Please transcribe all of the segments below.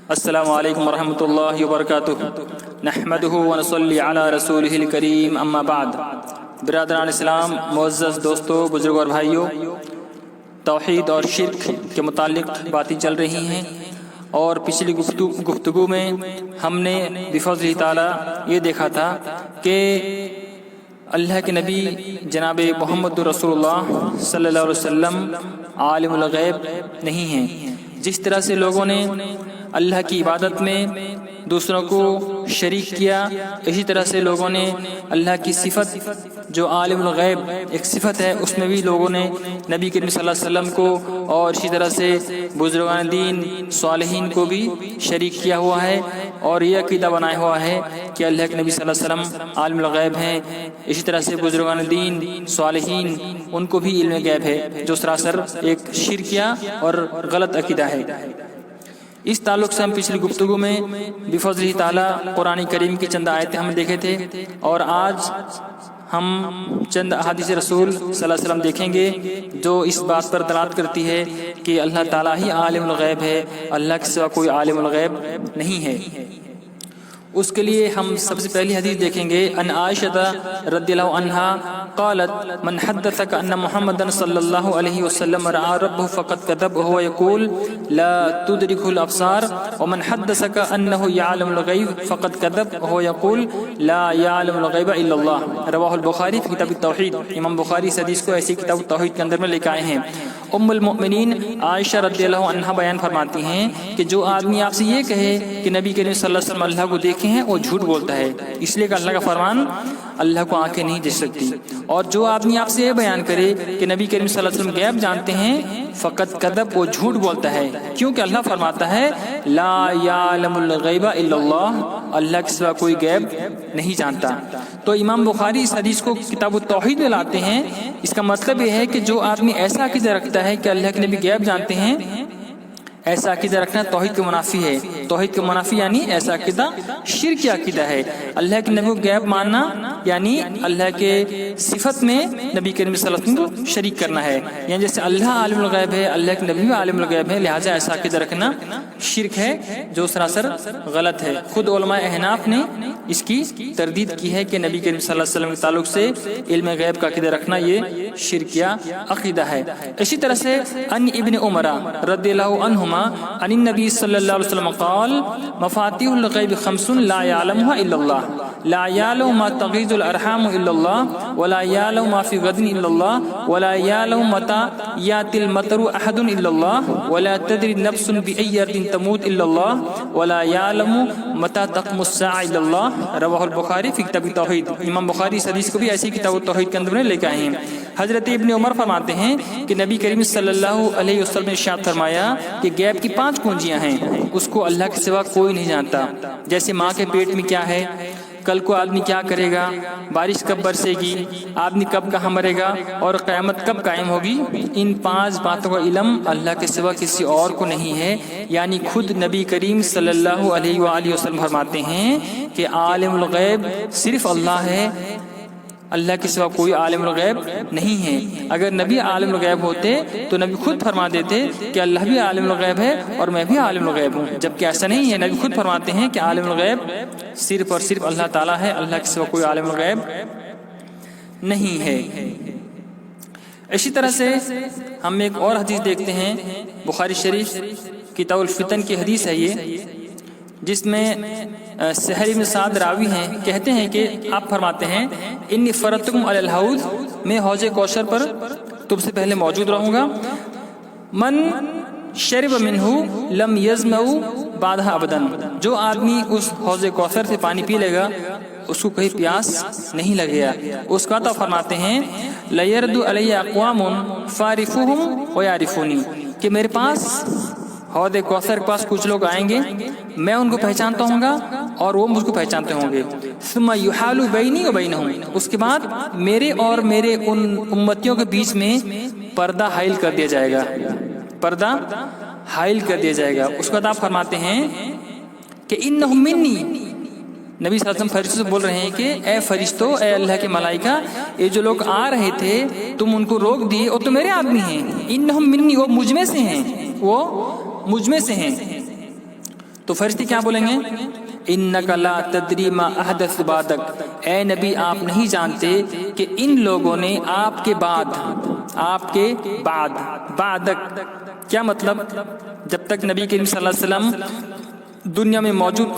السلام علیکم ورحمۃ اللہ وبرکاتہ نحمدہ ونصلی علی رسولہ الکریم اما بعد۔ برادران اسلام، معزز دوستو، بزرگوں اور بھائیوں، توحید اور شرک کے متعلق باتیں چل رہی ہیں، اور پچھلی گفتگو میں ہم نے بفضل تعالی یہ دیکھا تھا کہ اللہ کے نبی جناب محمد رسول اللہ صلی اللہ علیہ وسلم عالم الغیب نہیں ہیں۔ جس طرح سے لوگوں نے اللہ کی عبادت میں دوسروں کو شریک کیا، اسی طرح سے لوگوں نے اللہ کی صفت جو عالم الغیب ایک صفت ہے، اس میں بھی لوگوں نے نبی کریم صلی اللہ علیہ وسلم کو اور اسی طرح سے بزرگان دین صالحین کو بھی شریک کیا ہوا ہے، اور یہ عقیدہ بنایا ہوا ہے کہ اللہ کے نبی صلی اللہ علیہ وسلم عالم الغیب ہیں۔ اسی طرح سے بزرگان دین صالحین ان کو بھی علم غیب ہے، جو سراسر ایک شرکیہ اور غلط عقیدہ ہے۔ اس تعلق سے ہم پچھلی گفتگو میں بفضل تعالیٰ قرآن کریم کی چند آیتیں ہم دیکھے تھے، اور آج ہم چند احادیث رسول صلی اللہ علیہ وسلم دیکھیں گے جو اس بات پر دلالت کرتی ہے کہ اللہ تعالیٰ ہی عالم الغیب ہے، اللہ کے سوا کوئی عالم الغیب نہیں ہے۔ اس کے لیے ہم سب سے پہلی حدیث دیکھیں گے، ان عائشہ رضی اللہ عنہا قالت من حدثك ان محمدا صلی اللہ علیہ وسلم رأى ربه فقد كذب وهو يقول لا تدركه الابصار ومن حدثك انه يعلم الغیب فقد كذب وهو يقول لا يعلم الغیب الا اللہ۔ رواہ البخاری فی کتاب التوحید۔ امام بخاری اس حدیث کو ایسی کتاب التوحید کے اندر میں لے کے آئے ہیں۔ ام المؤمنین عائشہ رضی اللہ عنہا بیان فرماتی ہیں کہ جو آدمی آپ سے یہ کہے کہ نبی کریم صلی اللہ علیہ وسلم اللہ کو دیکھے ہیں، وہ جھوٹ بولتا ہے، اس لیے کہ اللہ کا فرمان اللہ کو آنکھیں نہیں دیکھ سکتی۔ اور جو آدمی آپ سے یہ بیان کرے کہ نبی کریم صلی اللہ علیہ وسلم غیب جانتے ہیں، فقط کذب، وہ جھوٹ بولتا ہے، کیونکہ اللہ فرماتا ہے لا یعلم الغیب الا اللہ، اللہ کے سوا کوئی غیب نہیں جانتا۔ تو امام بخاری اس حدیث کو کتاب التوحید میں لاتے ہیں۔ اس کا مطلب یہ ہے کہ جو آدمی ایسا عقیدہ رکھتا ہے کہ اللہ کے نبی غیب جانتے ہیں، ایسا عقیدہ رکھنا توحید کے منافی ہے۔ توحید کے منافی یعنی ایسا عقیدہ شرک کی عقیدہ ہے۔ اللہ کے نبی کو غیب ماننا یعنی اللہ کے صفت میں نبی کریم صلی اللہ علیہ وسلم کو شریک کرنا ہے، یعنی جیسے اللہ عالم الغیب ہے، اللہ کے نبی بھی عالم الغیب ہے، لہٰذا ایسا عقیدہ رکھنا شرک ہے جو سراسر غلط ہے۔ خود علماء احناف نے اس کی تردید کی ہے کہ نبی کریم صلی اللہ علیہ وسلم کے تعلق سے علم غیب کا عقیدہ رکھنا یہ شرکیہ عقیدہ ہے۔ اسی طرح سے ان ابن عمر رضی اللہ عنہما عن النبی صلی اللہ علیہ وسلم قال مفاتیح الغیب خمس لا يعلمها الا اللہ، لا يعلم ما تغیض الارحام الا اللہ، ولا يعلم ما في غد الا اللہ، ولا يعلم متى یأتی المطر احد الا اللہ، ولا تدری نفس بأی ارض تموت الا اللہ، ولا يعلم متى تقوم الساعة الا اللہ۔ رواہ البخاری فی کتاب التوحید۔ امام بخاری اس حدیث کو بھی ایسی کتاب التوحید کے اندر میں لے کے آئے ہیں۔ حضرت ابن عمر فرماتے ہیں کہ نبی کریم صلی اللہ علیہ وسلم نے ارشاد فرمایا کہ غیب کی 5 کنجیاں ہیں، اس کو اللہ کے سوا کوئی نہیں جانتا۔ جیسے ماں کے پیٹ میں کیا ہے، کل کو آدمی کیا کرے گا، بارش کب برسے گی، آدمی کب کہاں مرے گا، اور قیامت کب قائم ہوگی، ان 5 باتوں کا علم اللہ کے سوا کسی اور کو نہیں ہے۔ یعنی خود نبی کریم صلی اللہ علیہ وآلہ وسلم فرماتے ہیں کہ عالم الغیب صرف اللہ ہے، اللہ کے سوا کوئی عالم الغیب نہیں ہے۔ اگر نبی عالم الغیب ہوتے تو نبی خود فرما دیتے کہ اللہ بھی عالم الغیب ہے اور میں بھی عالم الغیب ہوں، جبکہ ایسا نہیں ہے۔ نبی خود فرماتے ہیں کہ عالم الغیب صرف اور صرف اللہ تعالیٰ ہے، اللہ کے سوا کوئی عالم الغیب نہیں ہے۔ اسی طرح سے ہم ایک اور حدیث دیکھتے ہیں، بخاری شریف کتاب الفتن کی حدیث ہے یہ، جس میں سہل بن سعد راوی ہیں، کہتے ہیں کہ آپ فرماتے ہیں انی فرتکم علی الحوض، میں حوض کوثر پر تم سے پہلے موجود رہوں گا، من شرب منہ لم یظمأ بعدها ابدا، جو آدمی اس حوض کوثر سے پانی پی لے گا اس کو کہیں پیاس نہیں لگے گا۔ اس کا تو فرماتے ہیں لیرد علی اقوام فاعرفوہم ویعرفونی، کہ میرے پاس حوض کوثر کے پاس کچھ لوگ آئیں گے، میں ان کو پہچانتا ہوں گا اور وہ مجھ کو پہچانتے ہوں گے، ثم یحال بینی و بینہم، اس کے بعد میرے اور میرے ان امتیوں کے بیچ میں پردہ حائل کر دیا جائے گا، پردہ حائل کر دیا جائے گا۔ اس کے بعد آپ فرماتے ہیں کہ انہم منی، نبی صلی اللہ علیہ وسلم فرشتوں سے بول رہے ہیں کہ اے فرشتوں، اے اللہ کے ملائکہ، یہ جو لوگ آ رہے تھے تم ان کو روک دیے، وہ تو میرے آدمی ہیں، انہم منی، وہ مجھ میں سے ہیں، وہ مجھ میں سے ہیں۔ تو فرشتے کیا بولیں گے؟ انک لا تدری ما احدث بعدک، اے نبی آپ نہیں جانتے کہ ان لوگوں نے آپ کے بعد بعدک کیا مطلب؟ جب تک نبی کریم صلی اللہ علیہ وسلم دنیا میں موجود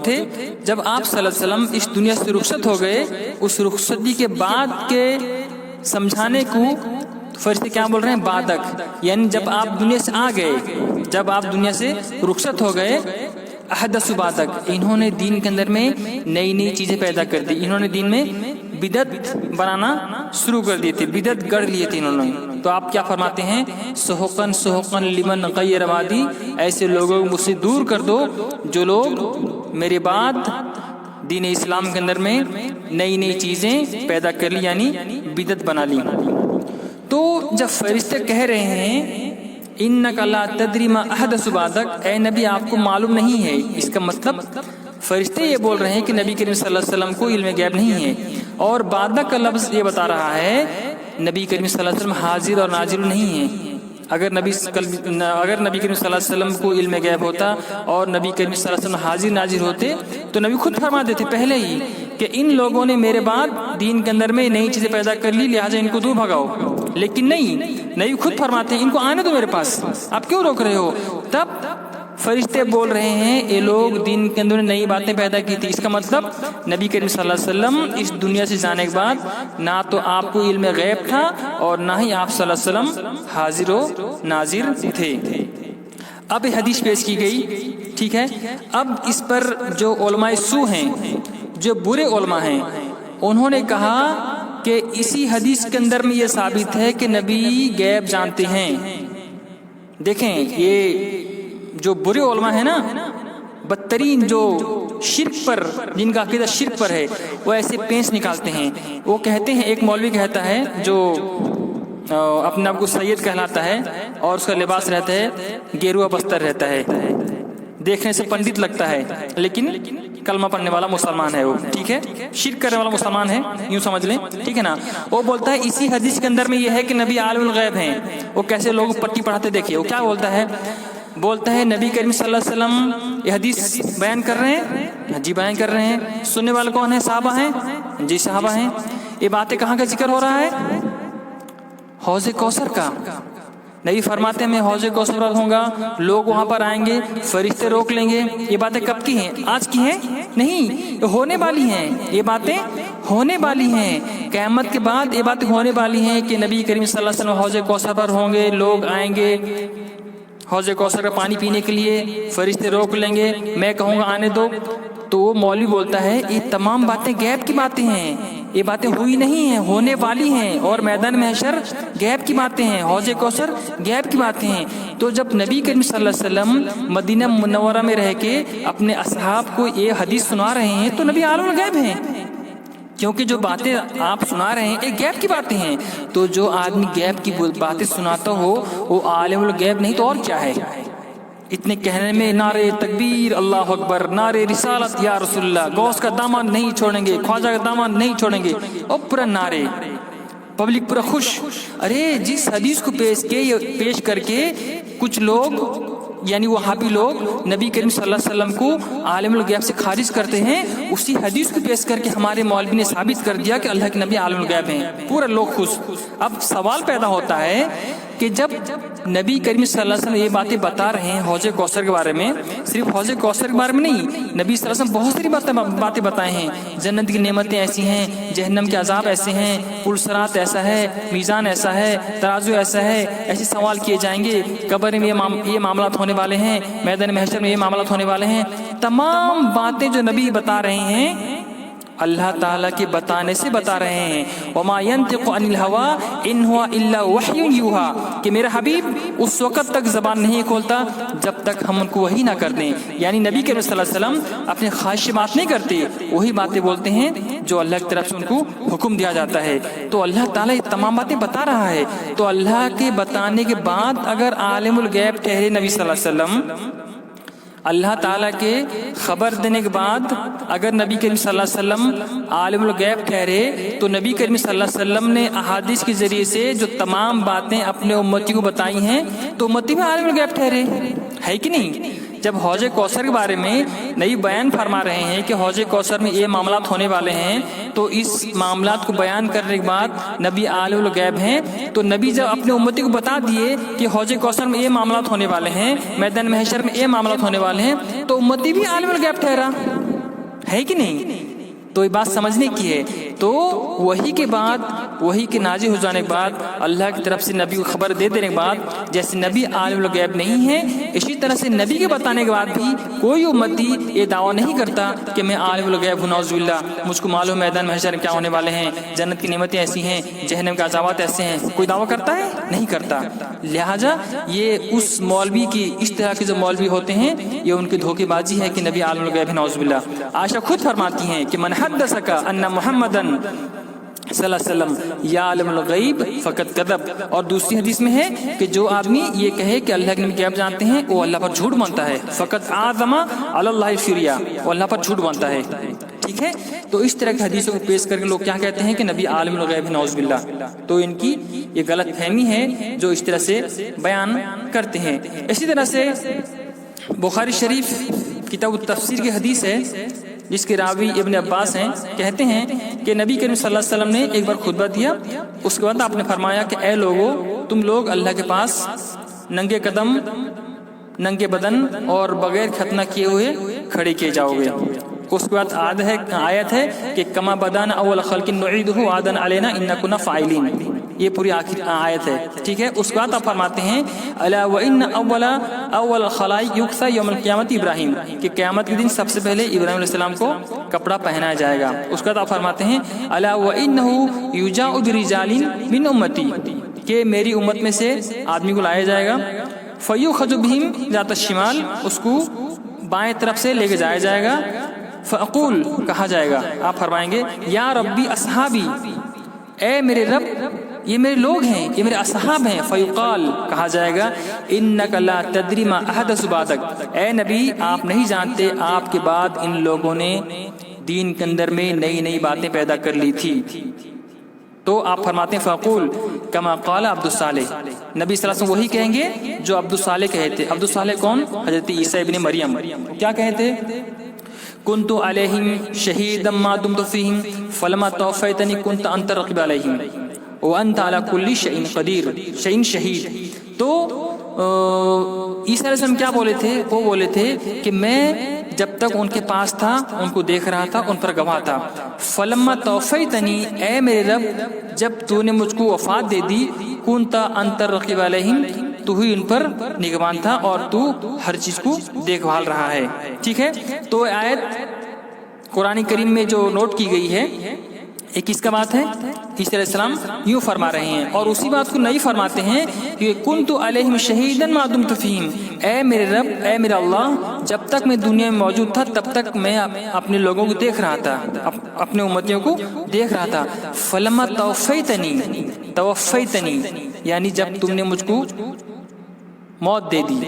تھے، جب آپ صلی اللہ علیہ وسلم اس دنیا سے رخصت ہو گئے، اس رخصتی کے بعد کے سمجھانے کو فرشتے کیا بول رہے ہیں؟ بعدک، یعنی جب آپ دنیا سے آ گئے، جب آپ دنیا سے رخصت ہو گئے، احدث بعدک، انہوں نے دین کے اندر میں نئی چیزیں پیدا کر دی، انہوں نے دین میں بدعت بنانا شروع کر دیے تھے، بدعت گڑھ لیے تھے انہوں نے۔ تو آپ کیا فرماتے ہیں؟ سحقن لمن غیر بعدی، ایسے لوگوں کو مجھ سے دور کر دو جو لوگ میرے بعد دین اسلام کے اندر میں نئی چیزیں پیدا کر لی، یعنی بدعت بنا لی۔ تو جب فرشتے کہہ رہے ہیں انک لا تدری ما احدث بعدک، اے نبی آپ کو معلوم نہیں ہے، اس کا مطلب فرشتے یہ بول رہے ہیں کہ نبی کریم صلی اللہ علیہ وسلم کو علم غیب نہیں ہے، اور بعدک کا لفظ یہ بتا رہا ہے نبی کریم صلی اللہ علیہ وسلم حاضر اور ناظر نہیں ہے۔ اگر نبی کریم صلی اللہ علیہ وسلم کو علم غیب ہوتا اور نبی کریم صلی اللہ علیہ وسلم حاضر ناظر ہوتے تو نبی خود فرما دیتے پہلے ہی کہ ان لوگوں نے میرے بعد دین کے اندر میں نئی چیزیں پیدا کر لی، لہٰذا ان کو دور بھگاؤ۔ لیکن نہیں، نبی خود فرماتے ہیں ان کو آنے دو میرے پاس، آپ کیوں روک رہے ہو؟ تب فرشتے بول رہے ہیں یہ لوگ دین کے اندر نئی باتیں پیدا کی تھی، اس کا مطلب نبی کریم صلی اللہ علیہ وسلم اس دنیا سے جانے کے بعد نہ تو آپ کو علم غیب تھا اور نہ ہی آپ صلی اللہ علیہ وسلم حاضر و ناظر تھے۔ اب حدیث پیش کی گئی، ٹھیک ہے۔ اب اس پر جو علماء سو ہیں، جو برے علماء ہیں، انہوں نے کہا کہ اسی حدیث کے اندر میں یہ ثابت ہے کہ نبی غیب جانتے ہیں۔ دیکھیں یہ جو برے علماء ہیں نا، بدترین جو شرک پر، جن کا عقیدہ شرک پر ہے، وہ ایسے پینس نکالتے ہیں۔ وہ کہتے ہیں، ایک مولوی کہتا ہے جو اپنے آپ کو سید کہلاتا ہے اور اس کا لباس رہتا ہے گیروا بستر رہتا ہے، دیکھنے سے پنڈت لگتا ہے لیکن کلمہ پڑھنے والا مسلمان ہے، وہ ٹھیک ہے، شرک کرنے والا مسلمان ہے، یوں سمجھ لیں، ٹھیک ہے نا۔ وہ بولتا ہے اسی حدیث کے اندر میں یہ ہے کہ نبی عالم الغیب ہیں۔ وہ کیسے لوگ پٹی پڑھاتے دیکھیے، وہ کیا بولتا ہے نبی کریم صلی اللہ علیہ وسلم یہ حدیث بیان کر رہے ہیں، جی بیان کر رہے ہیں۔ سننے والے کون ہیں؟ صحابہ ہیں، جی صحابہ ہیں۔ یہ باتیں کہاں کا ذکر ہو رہا ہے؟ حوض کوثر کا۔ نبی فرماتے ہیں میں حوض کوثر پر ہوں گا، لوگ وہاں پر آئیں گے، فرشتے روک لیں گے۔ یہ باتیں کب کی ہیں؟ آج کی ہیں نہیں، ہونے والی ہیں، یہ باتیں ہونے والی ہیں، قیامت کے بعد یہ باتیں ہونے والی ہیں کہ نبی کریم صلی اللہ علیہ وسلم حوض کوثر پر ہوں گے، لوگ آئیں گے حوض کوثر کا پانی پینے کے لیے، فرشتے روک لیں گے، میں کہوں گا آنے دو۔ تو وہ مولوی بولتا ہے یہ تمام باتیں غیب کی باتیں ہیں، یہ باتیں ہوئی نہیں ہیں، ہونے والی ہیں، اور میدان محشر غیب کی باتیں ہیں، حوض کوثر غیب کی باتیں ہیں۔ تو جب نبی کریم صلی اللہ علیہ وسلم مدینہ منورہ میں رہ کے اپنے اصحاب کو یہ حدیث سنا رہے ہیں تو نبی عالم الغیب ہیں، کیونکہ جو باتیں آپ سنا رہے ہیں ایک غیب کی باتیں ہیں۔ تو جو آدمی غیب کی باتیں سناتا ہو وہ عالم الغیب نہیں تو اور کیا ہے؟ اتنے کہنے میں نعرے تکبیر، اللہ اکبر، نعرے رسالت یا رسول اللہ، غوث کا دامن نہیں چھوڑیں گے، خواجہ کا دامن نہیں چھوڑیں گے، اور پورا نعرے، پبلک پورا خوش۔ ارے جس حدیث کو پیش کر کے کچھ لوگ یعنی وہابی لوگ نبی کریم صلی اللہ علیہ وسلم کو عالم الغیب سے خارج کرتے ہیں، اسی حدیث کو پیش کر کے ہمارے مولوی نے ثابت کر دیا کہ اللہ کے نبی عالم الغیب ہیں، پورا لوگ خوش۔ اب سوال پیدا ہوتا ہے کہ جب نبی کریم صلی اللہ علیہ وسلم یہ باتیں بتا رہے ہیں حوض کوثر کے بارے میں، صرف حوض کوثر کے بارے میں نہیں، نبی صلی اللہ علیہ وسلم بہت ساری باتیں بتائے ہیں، جنت کی نعمتیں ایسی ہیں، جہنم کے عذاب ایسے ہیں، پل صراط ایسا ہے، میزان ایسا ہے، ترازو ایسا ہے، ایسے سوال کیے جائیں گے، قبر میں یہ معاملات ہونے والے ہیں، میدان محشر میں یہ معاملات ہونے والے ہیں۔ تمام باتیں جو نبی بتا رہے ہیں اللہ تعالیٰ کے بتانے سے بتا رہے ہیں۔ وما ينطق عن الهوى ان هو الا وحی یوحى، کہ میرا حبیب اس وقت تک زبان نہیں کھولتا جب تک ہم ان کو وحی نہ کر دیں، یعنی نبی کریم صلی اللہ علیہ وسلم اپنے خواہش بات نہیں کرتے، وہی باتیں بولتے ہیں جو اللہ کی طرف سے ان کو حکم دیا جاتا ہے۔ تو اللہ تعالیٰ یہ تمام باتیں بتا رہا ہے، تو اللہ کے بتانے کے بعد اگر عالم الغیب ٹھہرے نبی صلی اللہ علیہ وسلم، اللہ تعالیٰ کے خبر دینے کے بعد اگر نبی کریم صلی اللہ علیہ وسلم عالم الغیب ٹھہرے تو نبی کریم صلی اللہ علیہ وسلم نے احادیث کے ذریعے سے جو تمام باتیں اپنے امتی کو بتائی ہیں تو امتی میں عالم الغیب ٹھہرے، ہے کہ نہیں؟ جب حوض کوثر کے بارے میں نبی بیان فرما رہے ہیں کہ حوض کوثر میں یہ معاملات ہونے والے ہیں، تو اس معاملات کو بیان کرنے کے بعد نبی عالم الغیب ہیں، تو نبی جب اپنے امتی کو بتا دیے کہ حوض کوثر میں یہ معاملات ہونے والے ہیں، میدان محشر میں یہ معاملات ہونے والے ہیں، تو امتی بھی عالم الغیب ٹھہرا ہے کہ نہیں؟ تو یہ بات سمجھنے کی ہے۔ تو وہی کے بعد، وہی کے نازل ہو جانے کے بعد، اللہ کی طرف سے نبی کو خبر دے دینے کے بعد، جیسے نبی عالم الغیب نہیں ہے، اسی طرح سے نبی کے بتانے کے بعد بھی کوئی امتی یہ دعویٰ نہیں کرتا کہ میں عالم الغیب ہوں، نعوذ باللہ، مجھ کو معلوم میدان محشر کیا ہونے والے ہیں، جنت کی نعمتیں ایسی ہیں، جہنم کے عذابات ایسے ہیں، کوئی دعویٰ کرتا ہے؟ نہیں کرتا۔ لہٰذا یہ اس مولوی کی، اس طرح کے جو مولوی ہوتے ہیں، یہ ان کی دھوکے بازی ہے کہ نبی عالم الغیب ہے، نعوذ باللہ۔ عائشہ خود فرماتی ہیں کہ من حدثک ان محمدن صلی اللہ علیہ وسلم یا عالم الغیب فقط کذب، اور دوسری حدیث میں ہے کہ جو آدمی یہ کہے کہ اللہ کے نبی غیب جانتے ہیں، وہ اللہ پر جھوٹ مانتا ہے، فقط اعظم علی اللہ الفریا، وہ اللہ پر جھوٹ مانتا ہے۔ ٹھیک ہے، تو اس طرح کی حدیثوں کو پیش کر کے لوگ کیا کہتے ہیں کہ نبی عالم الغیب ہے، نعوذ باللہ۔ تو ان کی یہ غلط فہمی ہے جو اس طرح سے بیان کرتے ہیں۔ اسی طرح سے بخاری شریف کتاب التفسیر کی حدیث ہے، جس کے راوی ابن عباس ہیں، کہتے ہیں کہ نبی کریم صلی اللہ علیہ وسلم نے ایک بار خطبہ دیا، اس کے بعد آپ نے فرمایا کہ اے لوگو، تم لوگ اللہ کے پاس ننگے قدم، ننگے بدن اور بغیر ختنہ کیے ہوئے کھڑے کیے جاؤ گے۔ اس کے بعد آیت ہے کہ کما بدانا اول خلق نعیدہ وعدا علینا انا کنا فاعلین، یہ پوری آخر آیت ہے۔ ٹھیک ہے، اس کے بعد آپ فرماتے ہیں الا وان اول الخلائق یکسا یوم القیامت ابراہیم، کہ قیامت کے دن سب سے پہلے ابراہیم علیہ السلام کو کپڑا پہنایا جائے گا۔ اس کے بعد آپ فرماتے ہیں الا وانہ یجاء برجال من امتی، کہ میری امت میں سے آدمی کو لایا جائے گا، فیؤخذ بہم ذات الشمال، اس کو بائیں طرف سے لے کے جایا جائے گا، فاقول، کہا جائے گا، آپ فرمائیں گے یا ربی اصحابی، اے میرے رب یہ میرے لوگ ہیں، یہ میرے اصحاب ہیں، فیقال، کہا جائے گا انک لا تدری ما احدث بعدک، اے نبی آپ نہیں جانتے آپ کے بعد ان لوگوں نے دین کے اندر میں نئی نئی باتیں پیدا کر لی تھی۔ تو آپ فرماتے ہیں فاقول کما قال عبد الصالح، نبی صلی اللہ علیہ وسلم وہی کہیں گے جو عبد الصالح کہے تھے۔ عبد الصالح کون؟ حضرت عیسیٰ ابن مریم۔ کیا کہے تھے؟ کنت علیہم شہیدا ما دمت فیہم فلما توفیتنی کنت انت رقیب علیہم وانت علی کل شیء قدیر، شیء شہید۔ تو عیسیٰ علیہ السلام کیا بولے تھے؟ وہ بولے تھے کہ میں جب تک ان کے پاس تھا، ان کو دیکھ رہا تھا، ان پر گواہ تھا۔ فلما توفیتنی، اے میرے رب جب تو نے مجھ کو وفات دے دی، کنت انت رقیب علیہم، تو ہی ان پر نگہبان تھا اور تو ہر چیز کو دیکھ بھال رہا ہے۔ ٹھیک ہے، تو آیت قرآن کریم میں جو نوٹ کی گئی ہے، ایک کس کا بات ہے؟ عیسیٰ علیہ السلام یوں فرما رہے ہیں، اور اسی بات کو نہیں فرماتے ہیں کہ کنت علیہم شہیدا ما دمت فیہم، اے میرے رب، اے میرا اللہ جب تک میں دنیا میں موجود تھا تب تک میں اپنے لوگوں کو دیکھ رہا تھا، اپنے امتیوں کو دیکھ رہا تھا۔ فلما توفیتنی یعنی جب تم نے مجھ کو موت دے دی،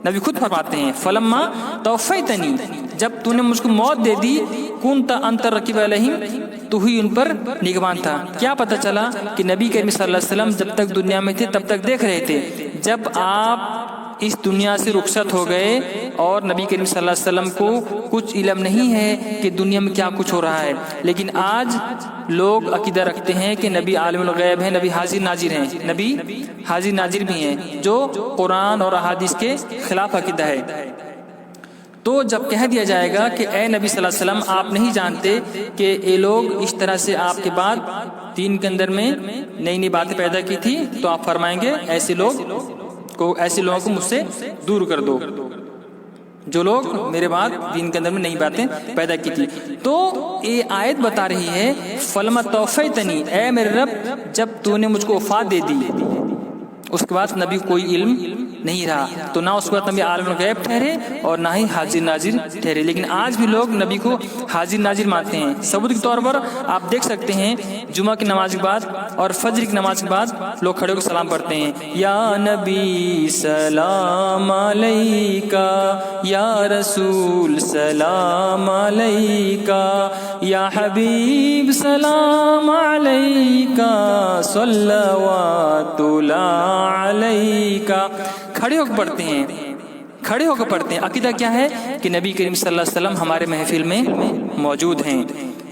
نبی خود فرماتے ہیں فلما توفیتنی، جب تو نے مجھ کو موت دے دی، کنت انت رقیب علیہم، تو ہی ان پر نگہبان تھا۔ کیا پتہ چلا کہ نبی کریم صلی اللہ علیہ وسلم جب تک دنیا میں تھے تب تک دیکھ رہے تھے، جب آپ اس دنیا سے رخصت ہو گئے اور نبی کریم صلی اللہ علیہ وسلم کو کچھ علم نہیں ہے کہ دنیا میں کیا کچھ ہو رہا ہے، لیکن آج لوگ عقیدہ رکھتے ہیں کہ نبی عالم الغیب ہیں، نبی حاضر ناظر ہیں، نبی حاضر ناظر بھی ہیں، جو قرآن اور احادیث کے خلاف عقیدہ ہے۔ تو جب کہہ دیا جائے گا کہ اے نبی صلی اللہ علیہ وسلم آپ نہیں جانتے کہ یہ لوگ اس طرح سے آپ کے بعد دین کے اندر میں نئی نئی باتیں پیدا کی تھی، تو آپ فرمائیں گے ایسے لوگوں کو مجھ سے دور کر دو، جو لوگ میرے بعد دین کے اندر میں نئی باتیں پیدا کی تھی۔ تو یہ آیت بتا رہی ہے فلما توفیتنی، اے میرے رب جب تو نے مجھ کو وفات دے دی، اس کے بعد نبی کوئی علم نہیں رہا، تو نہ اس کے بعد نبی عالم الغیب ٹھہرے اور نہ ہی حاضر ناظر ٹھہرے۔ لیکن آج بھی لوگ نبی کو حاضر ناظر مانتے ہیں۔ ثبوت کے طور پر آپ دیکھ سکتے ہیں جمعہ کی نماز کے بعد اور فجر کی نماز کے بعد لوگ کھڑے ہو کے سلام پڑھتے ہیں، یا نبی سلام علیکہ، یا رسول سلام علیکہ، یا حبیب سلام علیکہ، صلوات اللہ علیکہ، کھڑے ہو کے پڑھتے ہیں۔ کھڑے ہو کر پڑھتے ہیں۔ عقیدہ کیا ہے کہ نبی کریم صلی اللہ علیہ وسلم ہمارے محفل میں موجود ہیں،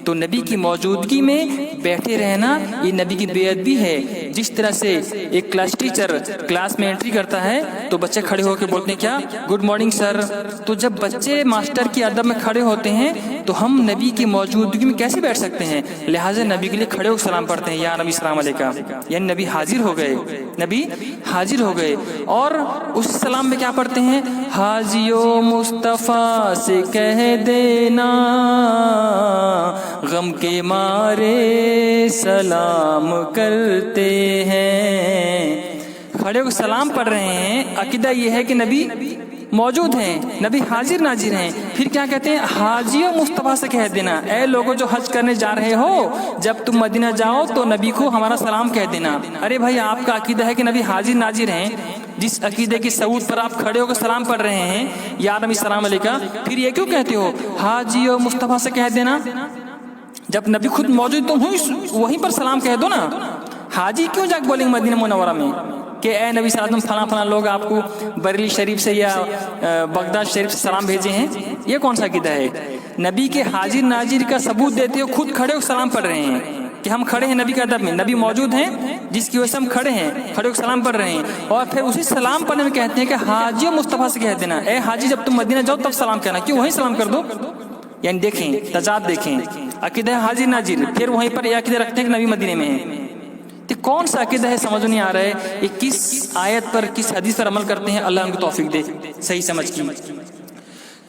تو نبی کی موجودگی میں بیٹھے رہنا یہ نبی کی بے ادبی ہے۔ جس طرح سے ایک کلاس ٹیچر کلاس میں انٹری کرتا ہے تو بچے کھڑے ہو کے بولتے ہیں کیا، گڈ مارننگ سر۔ تو جب بچے ماسٹر کی ادب میں کھڑے ہوتے ہیں تو ہم نبی کی موجودگی میں کیسے بیٹھ سکتے ہیں؟ لہٰذا نبی کے لیے کھڑے ہو سلام پڑھتے ہیں، یا نبی سلام علیکم، یعنی نبی حاضر ہو گئے، نبی حاضر ہو گئے۔ اور اس سلام میں کیا پڑھتے ہیں، حاجیو مصطفیٰ سے کہہ دینا غم کے مارے سلام کرتے ہیں۔ کھڑے ہو سلام پڑھ رہے ہیں، عقیدہ یہ ہے کہ نبی موجود ہیں، نبی حاضر ناظر ہیں۔ پھر کیا کہتے ہیں، حاجیوں مصطفیٰ سے کہہ دینا، اے لوگوں جو حج کرنے جا رہے ہو، جب تم مدینہ جاؤ تو نبی کو ہمارا سلام کہہ دینا۔ ارے بھائی، آپ کا عقیدہ ہے کہ نبی حاضر ناظر ہیں، جس عقیدے کی ثبوت پر آپ کھڑے ہو کر سلام پڑھ رہے ہیں، یا نبی سلام علیکم، پھر یہ کیوں کہتے ہو حاجیوں مصطفیٰ سے کہہ دینا؟ جب نبی خود موجود تو وہیں پر سلام کہہ دو نا۔ حاجی کیوں جا کے بولیں گے مدینہ منورہ میں کہ اے نبی صلی اللہ علیہ وسلم فلاں فلاں لوگ آپ کو بریلی شریف سے یا بغداد شریف سے سلام بھیجے ہیں؟ یہ کون سا عقیدہ ہے؟ نبی کے حاضر ناظر کا ثبوت دیتے ہو، خود کھڑے ہو سلام پڑھ رہے ہیں کہ ہم کھڑے ہیں نبی کے ادب میں، نبی موجود ہیں جس کی وجہ سے ہم کھڑے ہیں، کھڑے ہو سلام پڑھ رہے ہیں۔ اور پھر اسی سلام پڑھنے میں کہتے ہیں کہ حاجی مصطفیٰ سے کہہ دینا، اے حاجی جب تم مدینہ جاؤ تب سلام کہنا، کیوں وہیں سلام کر دو؟ یعنی دیکھیں تضاد، دیکھیں عقیدہ حاضر ناظر، پھر وہیں پر یہ عقیدہ رکھتے ہیں کہ نبی مدینے میں ہیں۔ تو کون سا عقیدہ ہے سمجھ نہیں آ رہا ہے، یہ کس آیت پر کس حدیث پر عمل کرتے ہیں؟ اللہ ان کو توفیق دے صحیح سمجھ کی۔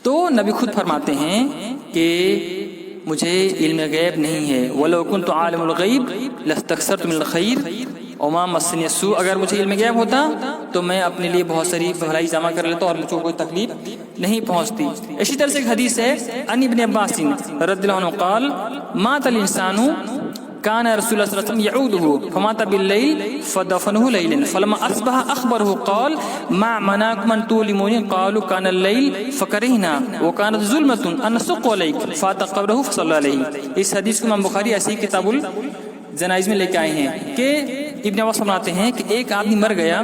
تو نبی خود فرماتے ہیں کہ مجھے علم غیب نہیں ہے، وَلَوْ كُنْتُ عَالِمُ الْغَيْبِ لَاسْتَكْثَرْتُ مِنَ الْخَيْرِ وَمَا مَسَّنِيَ السُّوءُ، اگر مجھے علم غیب ہوتا تو میں اپنے لیے بہت ساری بھلائی جمع کر لیتا اور مجھ کو کوئی تکلیف نہیں پہنچتی۔ اسی طرح سے ایک حدیث ہے عن ابن عباس رضی اللہ عنہ قال مات الانسان كان رسول الله صلى الله عليه وسلم يعوده فمات بالليل فدفنه ليلا فلما اصبح اخبره قال ما منعكم ان تؤلموني قالوا كان الليل فكرهنا وكانت ظلمة ان نشق عليك فات قبره فصلى عليه۔ اس حدیث کو امام بخاری ایسی کتاب الجنائز میں لے کے آئے ہیں کہ ابن عباس فرماتے ہیں کہ ایک آدمی مر گیا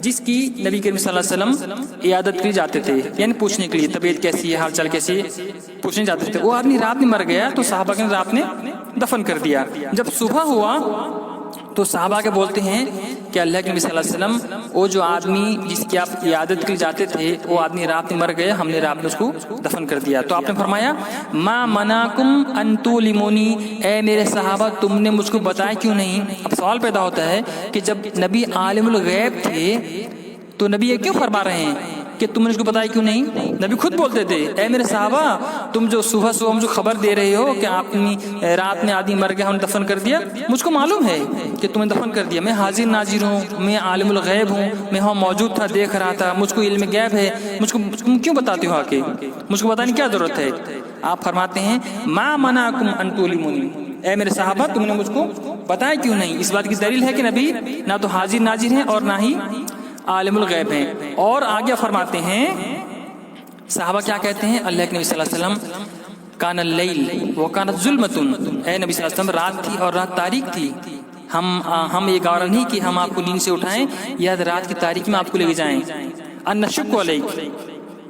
جس کی نبی کریم صلی اللہ علیہ وسلم عیادت کے لیے جاتے تھے، یعنی پوچھنے کے لیے طبیعت کیسی ہے، حال چال کیسی ہے، پوچھنے جاتے تھے۔ وہ آدمی رات میں مر گیا تو صحابہ کے رات نے دفن کر دیا۔ جب صبح ہوا تو صحابہ کے بولتے ہیں کہ اللہ کے نبی صلی اللہ علیہ وسلم وہ جو آدمی جس کی آپ عیادت کے لیے جاتے تھے وہ آدمی رات میں مر گیا، ہم نے رات میں اس کو دفن کر دیا۔ تو آپ نے فرمایا ما منعکم ان تؤلمونی، اے میرے صحابہ تم نے مجھ کو بتایا کیوں نہیں؟ اب سوال پیدا ہوتا ہے کہ جب نبی عالم الغیب تھے تو نبی یہ کیوں فرما رہے ہیں کہ تم نے اس کو بتایا کیوں نہیں؟ نبی خود بولتے تھے اے میرے صحابہ تم جو صبح صبح مجھے خبر دے رہے ہو کہ آپ نے رات میں آدمی مر گیا ہم نے دفن کر دیا، مجھ کو معلوم ہے کہ تم نے دفن کر دیا، میں حاضر ناظر ہوں، میں عالم الغیب ہوں، میں وہاں موجود تھا، دیکھ رہا تھا، مجھ کو علم غیب ہے، مجھ کو کیوں بتاتے ہو آ کے؟ مجھ کو بتانے کی کیا ضرورت ہے؟ آپ فرماتے ہیں ما منعکم ان تؤلمونی، اے میرے صحابہ تم نے مجھ کو بتایا کیوں نہیں؟ اس بات کی دلیل ہے کہ نبی نہ تو حاضر ناظر ہیں اور نہ ہی عالم الغیب ہیں۔ اور آگے فرماتے ہیں صحابہ کیا کہتے ہیں، اللہ کے نبی صلی اللہ علیہ وسلم کان اللیل وکانت ظلمۃ، اے نبی صلی اللہ علیہ وسلم رات تھی اور رات تاریک تھی، ہم یہ گوارا نہیں کہ ہم آپ کو نیند سے اٹھائیں یا رات کی تاریکی میں آپ کو لے جائیں، ان نشق علیک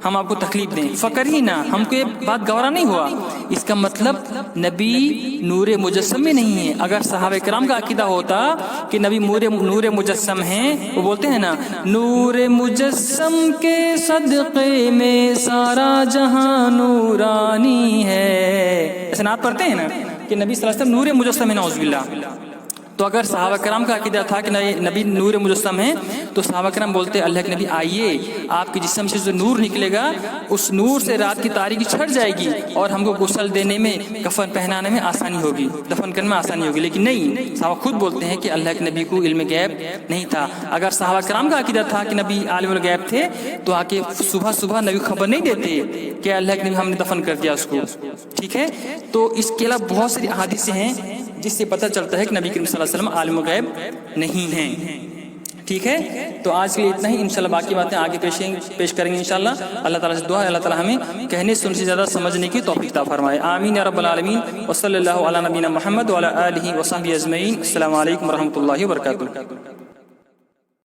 ہم آپ کو تکلیف دیں، فکر ہی نہ ہم کو یہ بات گوارا نہیں ہوا۔ اس کا مطلب نبی نور مجسم میں نہیں ہے۔ اگر صحابہ کرام کا عقیدہ ہوتا کہ نبی نور مجسم ہیں، وہ بولتے ہیں نا نور مجسم کے صدقے میں سارا جہاں نورانی ہے، ایسے نعت پڑھتے ہیں نا کہ نبی صلی اللہ علیہ وسلم نور مجسم ہے، نعوذ باللہ۔ تو اگر صحابہ کرام کا عقیدہ تھا کہ نبی نور مجسم ہے تو صحابہ کرام بولتے اللہ کے نبی آئیے آپ کے جسم سے جو نور نکلے گا اس نور سے رات کی تاریکی چھٹ جائے گی اور ہم کو غسل دینے میں، کفن پہنانے میں آسانی ہوگی، دفن کرنے میں آسانی ہوگی۔ لیکن نہیں، صحابہ خود بولتے ہیں کہ اللہ کے نبی کو علم غیب نہیں تھا۔ اگر صحابہ کرام کا عقیدہ تھا کہ نبی عالم الغیب تھے تو آ کے صبح صبح نبی خبر نہیں دیتے کہ اللہ کے نبی ہم نے دفن کر دیا اس کو، ٹھیک ہے؟ تو اس کے علاوہ بہت ساری احادیث ہیں جس سے پتہ چلتا ہے کہ نبی کریم صلی اللہ علیہ وسلم عالم الغیب نہیں ہیں، ٹھیک ہے؟ تو آج کے لیے اتنا ہی، انشاءاللہ باقی باتیں آگے پیش کریں گے انشاءاللہ۔ اللہ تعالیٰ سے دعا ہے اللہ تعالیٰ ہمیں کہنے سننے سے زیادہ سمجھنے کی توفیق عطا فرمائے، آمین یا رب العالمین۔ وصلی اللہ علی نبینا محمد وعلی آلہ وصحبہ اجمعین۔ السلام علیکم ورحمۃ اللہ وبرکاتہ۔